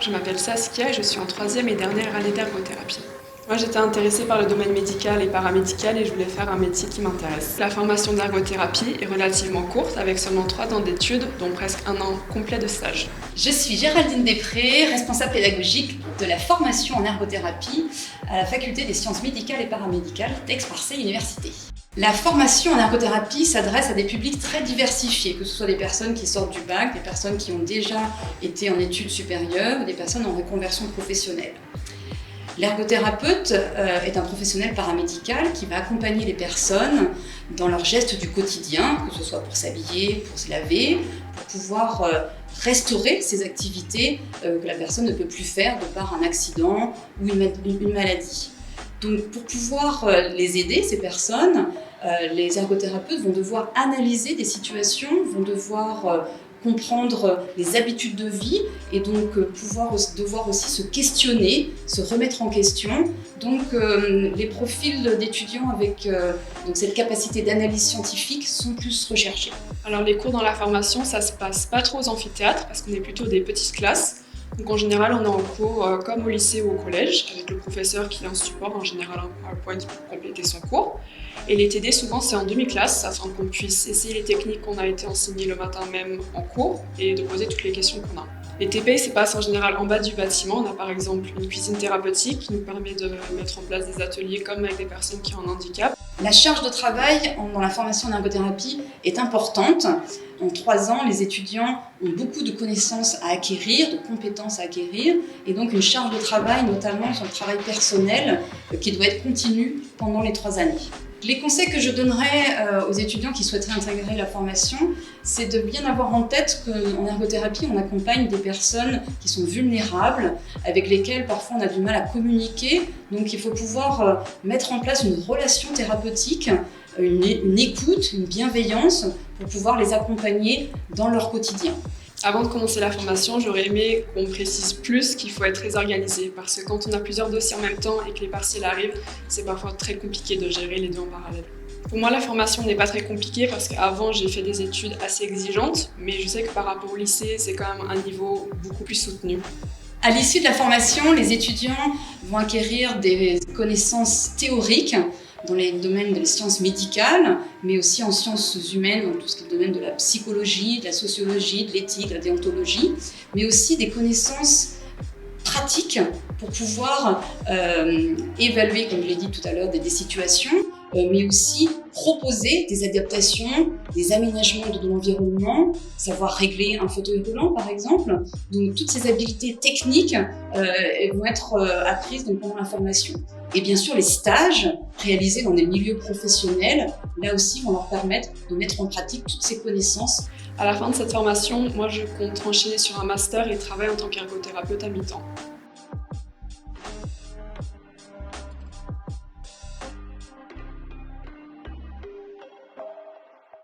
je m'appelle Saskia et je suis en 3e et dernière année d'ergothérapie. Moi j'étais intéressée par le domaine médical et paramédical et je voulais faire un métier qui m'intéresse. La formation d'ergothérapie est relativement courte avec seulement 3 ans d'études, dont presque 1 an complet de stage. Je suis Géraldine Després, responsable pédagogique de la formation en ergothérapie à la faculté des sciences médicales et paramédicales d'Aix-Marseille Université. La formation en ergothérapie s'adresse à des publics très diversifiés, que ce soit des personnes qui sortent du bac, des personnes qui ont déjà été en études supérieures ou des personnes en reconversion professionnelle. L'ergothérapeute est un professionnel paramédical qui va accompagner les personnes dans leurs gestes du quotidien, que ce soit pour s'habiller, pour se laver, pour pouvoir restaurer ces activités que la personne ne peut plus faire de par un accident ou une maladie. Donc pour pouvoir les aider, ces personnes, les ergothérapeutes vont devoir analyser des situations, vont devoir comprendre les habitudes de vie et donc devoir aussi se questionner, se remettre en question. Donc les profils d'étudiants avec donc cette capacité d'analyse scientifique sont plus recherchés. Alors les cours dans la formation, ça se passe pas trop aux amphithéâtres parce qu'on est plutôt des petites classes. Donc en général, on est en cours comme au lycée ou au collège, avec le professeur qui est en support, en général un PowerPoint pour compléter son cours. Et les TD, souvent, c'est en demi-classe, afin qu'on puisse essayer les techniques qu'on a été enseignées le matin même en cours et de poser toutes les questions qu'on a. Les TP se passent en général en bas du bâtiment. On a par exemple une cuisine thérapeutique qui nous permet de mettre en place des ateliers comme avec des personnes qui ont un handicap. La charge de travail dans la formation en ergothérapie est importante. En 3 ans, les étudiants ont beaucoup de connaissances à acquérir, de compétences à acquérir, et donc une charge de travail, notamment sur le travail personnel, qui doit être continue pendant les 3 années. Les conseils que je donnerais aux étudiants qui souhaiteraient intégrer la formation, c'est de bien avoir en tête qu'en ergothérapie, on accompagne des personnes qui sont vulnérables, avec lesquelles parfois on a du mal à communiquer. Donc il faut pouvoir mettre en place une relation thérapeutique, une écoute, une bienveillance pour pouvoir les accompagner dans leur quotidien. Avant de commencer la formation, j'aurais aimé qu'on précise plus qu'il faut être très organisé parce que quand on a plusieurs dossiers en même temps et que les partiels arrivent, c'est parfois très compliqué de gérer les deux en parallèle. Pour moi, la formation n'est pas très compliquée parce qu'avant, j'ai fait des études assez exigeantes, mais je sais que par rapport au lycée, c'est quand même un niveau beaucoup plus soutenu. À l'issue de la formation, les étudiants vont acquérir des connaissances théoriques dans les domaines des sciences médicales, mais aussi en sciences humaines, dans tout ce qui est le domaine de la psychologie, de la sociologie, de l'éthique, de la déontologie, mais aussi des connaissances pratiques pour pouvoir évaluer, comme je l'ai dit tout à l'heure, des situations, mais aussi proposer des adaptations, des aménagements de l'environnement, savoir régler un fauteuil roulant par exemple. Donc toutes ces habiletés techniques vont être apprises pendant la formation. Et bien sûr les stages réalisés dans des milieux professionnels, là aussi vont leur permettre de mettre en pratique toutes ces connaissances. À la fin de cette formation, moi je compte enchaîner sur un master et travailler en tant qu'ergothérapeute à mi-temps.